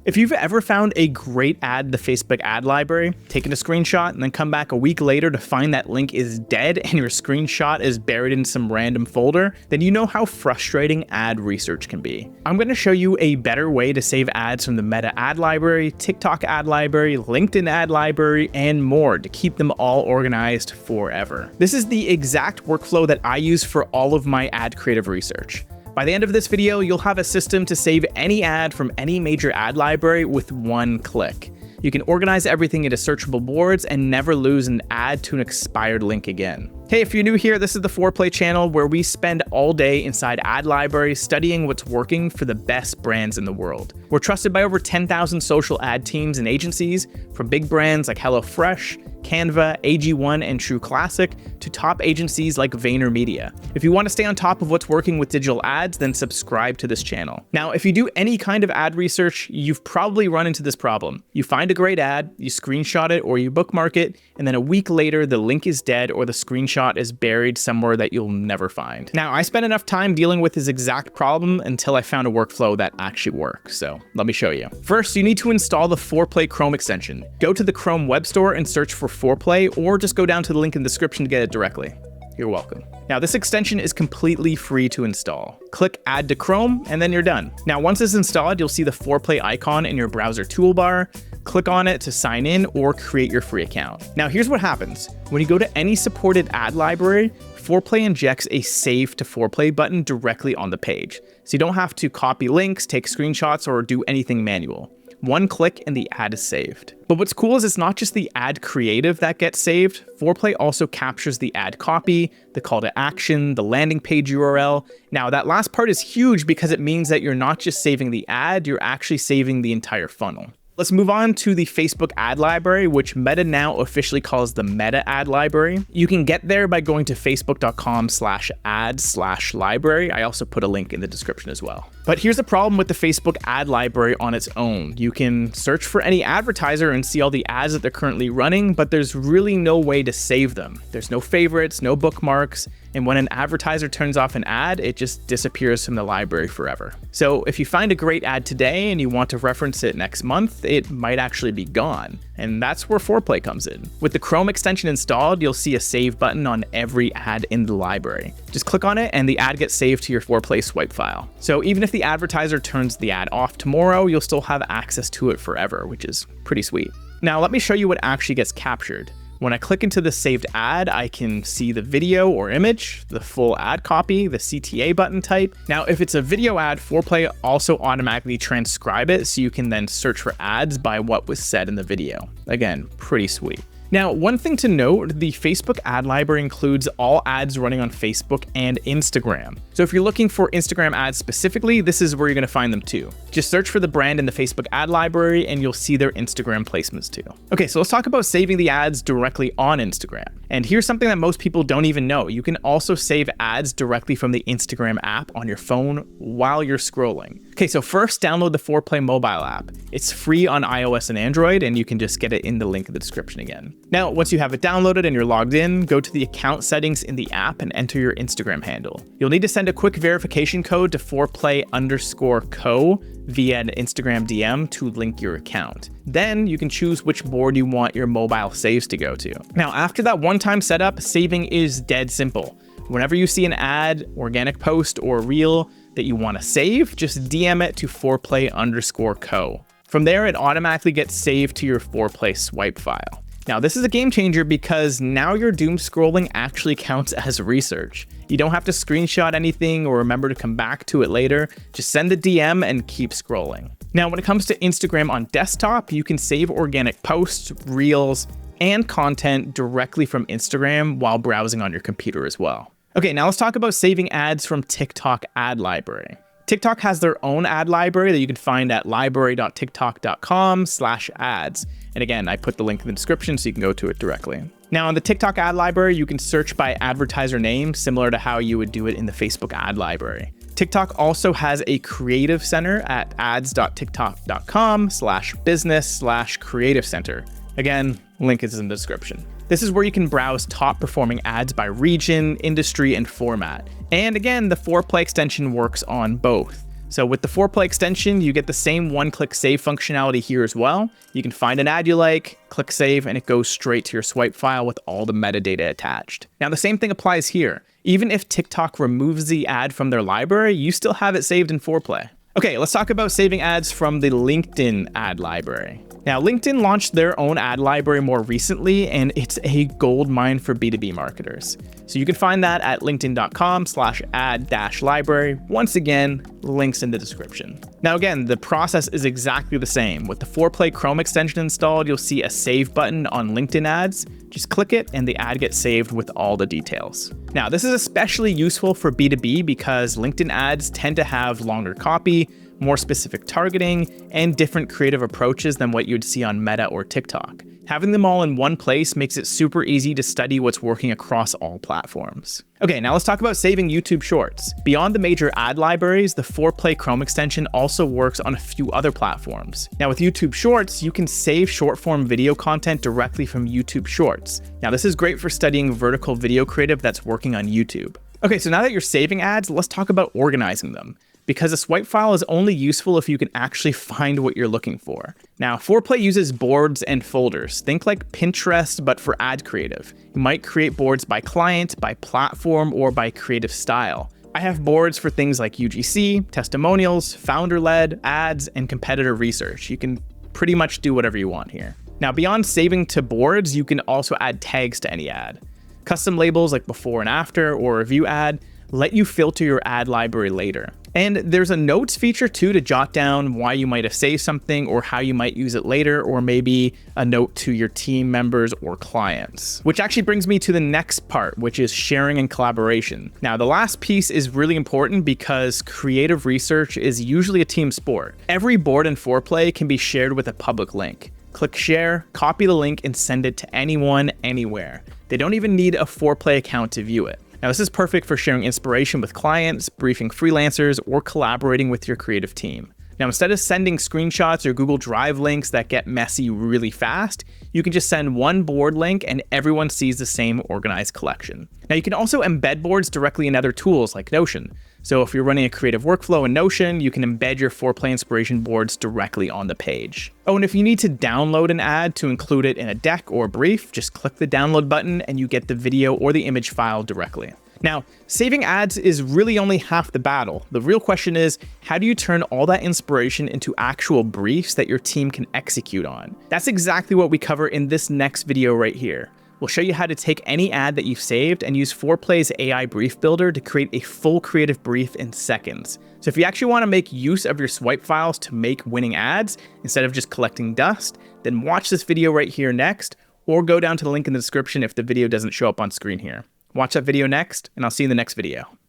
If you've ever found a great ad in the Facebook ad library, taken a screenshot, and then come back a week later to find that link is dead and your screenshot is buried in some random folder, then you know how frustrating ad research can be. I'm going to show you a better way to save ads from the Meta ad library, TikTok ad library, LinkedIn ad library, and more to keep them all organized forever. This is the exact workflow that I use for all of my ad creative research. By the end of this video, you'll have a system to save any ad from any major ad library with one click. You can organize everything into searchable boards and never lose an ad to an expired link again. Hey, if you're new here, this is the Foreplay channel where we spend all day inside ad libraries studying what's working for the best brands in the world. We're trusted by over 10,000 social ad teams and agencies, from big brands like HelloFresh, Canva, AG1, and True Classic, to top agencies like VaynerMedia. If you want to stay on top of what's working with digital ads, then subscribe to this channel. Now, if you do any kind of ad research, you've probably run into this problem. You find a great ad, you screenshot it or you bookmark it, and then a week later, the link is dead or the screenshot is buried somewhere that you'll never find. Now, I spent enough time dealing with this exact problem until I found a workflow that actually works, so let me show you. First, you need to install the Foreplay Chrome extension. Go to the Chrome web store and search for Foreplay, or just go down to the link in the description to get it directly. You're welcome. Now, this extension is completely free to install. Click Add to Chrome, and then you're done. Now, once it's installed, you'll see the Foreplay icon in your browser toolbar. Click on it to sign in or create your free account. Now, here's what happens. When you go to any supported ad library, Foreplay injects a Save to Foreplay button directly on the page, so you don't have to copy links, take screenshots, or do anything manual. One click and the ad is saved. But what's cool is it's not just the ad creative that gets saved. Foreplay also captures the ad copy, the call to action, the landing page URL. Now, that last part is huge because it means that you're not just saving the ad, you're actually saving the entire funnel. Let's move on to the Facebook ad library, which Meta now officially calls the Meta ad library. You can get there by going to facebook.com/ads/library. I also put a link in the description as well. But here's the problem with the Facebook ad library on its own. You can search for any advertiser and see all the ads that they're currently running, but there's really no way to save them. There's no favorites, no bookmarks, and when an advertiser turns off an ad, it just disappears from the library forever. So if you find a great ad today and you want to reference it next month, it might actually be gone. And that's where Foreplay comes in. With the Chrome extension installed, you'll see a save button on every ad in the library. Just click on it and the ad gets saved to your Foreplay swipe file. So even if the advertiser turns the ad off tomorrow, you'll still have access to it forever, which is pretty sweet. Now let me show you what actually gets captured. When I click into the saved ad, I can see the video or image, the full ad copy, the CTA button type. Now, if it's a video ad, Foreplay also automatically transcribe it so you can then search for ads by what was said in the video. Again, pretty sweet. Now, one thing to note, the Facebook ad library includes all ads running on Facebook and Instagram. So if you're looking for Instagram ads specifically, this is where you're going to find them too. Just search for the brand in the Facebook ad library and you'll see their Instagram placements too. Okay, so let's talk about saving the ads directly on Instagram. And here's something that most people don't even know. You can also save ads directly from the Instagram app on your phone while you're scrolling. Okay, so first download the Foreplay Mobile App. It's free on iOS and Android, and you can just get it in the link in the description again. Now, once you have it downloaded and you're logged in, go to the account settings in the app and enter your Instagram handle. You'll need to send a quick verification code to Foreplay_co via an Instagram DM to link your account. Then you can choose which board you want your mobile saves to go to. Now, after that one-time setup, saving is dead simple. Whenever you see an ad, organic post, or reel that you want to save, just DM it to Foreplay_co. From there, it automatically gets saved to your Foreplay swipe file. Now, this is a game changer because now your doom scrolling actually counts as research. You don't have to screenshot anything or remember to come back to it later. Just send the DM and keep scrolling. Now, when it comes to Instagram on desktop, you can save organic posts, reels, and content directly from Instagram while browsing on your computer as well. Okay, now let's talk about saving ads from TikTok ad library. TikTok has their own ad library that you can find at library.tiktok.com/ads. And again, I put the link in the description so you can go to it directly. Now, on the TikTok ad library, you can search by advertiser name, similar to how you would do it in the Facebook ad library. TikTok also has a creative center at ads.tiktok.com/business/creative center. Again, link is in the description. This is where you can browse top performing ads by region, industry, and format. And again, the Foreplay extension works on both. So with the Foreplay extension, you get the same one-click save functionality here as well. You can find an ad you like, click save, and it goes straight to your swipe file with all the metadata attached. Now the same thing applies here. Even if TikTok removes the ad from their library, you still have it saved in Foreplay. Okay, let's talk about saving ads from the LinkedIn ad library. Now, LinkedIn launched their own ad library more recently, and it's a gold mine for B2B marketers. So you can find that at linkedin.com/ad-library. Once again, links in the description. Now again, the process is exactly the same. With the Foreplay Chrome extension installed, you'll see a save button on LinkedIn ads. Just click it and the ad gets saved with all the details. Now, this is especially useful for B2B because LinkedIn ads tend to have longer copy, more specific targeting, and different creative approaches than what you'd see on Meta or TikTok. Having them all in one place makes it super easy to study what's working across all platforms. Okay, now let's talk about saving YouTube Shorts. Beyond the major ad libraries, the Foreplay Chrome extension also works on a few other platforms. Now with YouTube Shorts, you can save short-form video content directly from YouTube Shorts. Now this is great for studying vertical video creative that's working on YouTube. Okay, so now that you're saving ads, let's talk about organizing them, because a swipe file is only useful if you can actually find what you're looking for. Now, Foreplay uses boards and folders. Think like Pinterest, but for ad creative. You might create boards by client, by platform, or by creative style. I have boards for things like UGC, testimonials, founder-led, ads, and competitor research. You can pretty much do whatever you want here. Now, beyond saving to boards, you can also add tags to any ad. Custom labels like before and after or review ad let you filter your ad library later. And there's a notes feature too to jot down why you might have saved something or how you might use it later, or maybe a note to your team members or clients. Which actually brings me to the next part, which is sharing and collaboration. Now, the last piece is really important because creative research is usually a team sport. Every board in Foreplay can be shared with a public link. Click share, copy the link, and send it to anyone, anywhere. They don't even need a Foreplay account to view it. Now, this is perfect for sharing inspiration with clients, briefing freelancers, or collaborating with your creative team. Now, instead of sending screenshots or Google Drive links that get messy really fast, you can just send one board link and everyone sees the same organized collection. Now, you can also embed boards directly in other tools like Notion. So if you're running a creative workflow in Notion, you can embed your Foreplay inspiration boards directly on the page. Oh, and if you need to download an ad to include it in a deck or brief, just click the download button and you get the video or the image file directly. Now, saving ads is really only half the battle. The real question is, how do you turn all that inspiration into actual briefs that your team can execute on? That's exactly what we cover in this next video right here. We'll show you how to take any ad that you've saved and use Foreplay's AI Brief Builder to create a full creative brief in seconds. So if you actually want to make use of your swipe files to make winning ads instead of just collecting dust, then watch this video right here next, or go down to the link in the description if the video doesn't show up on screen here. Watch that video next, and I'll see you in the next video.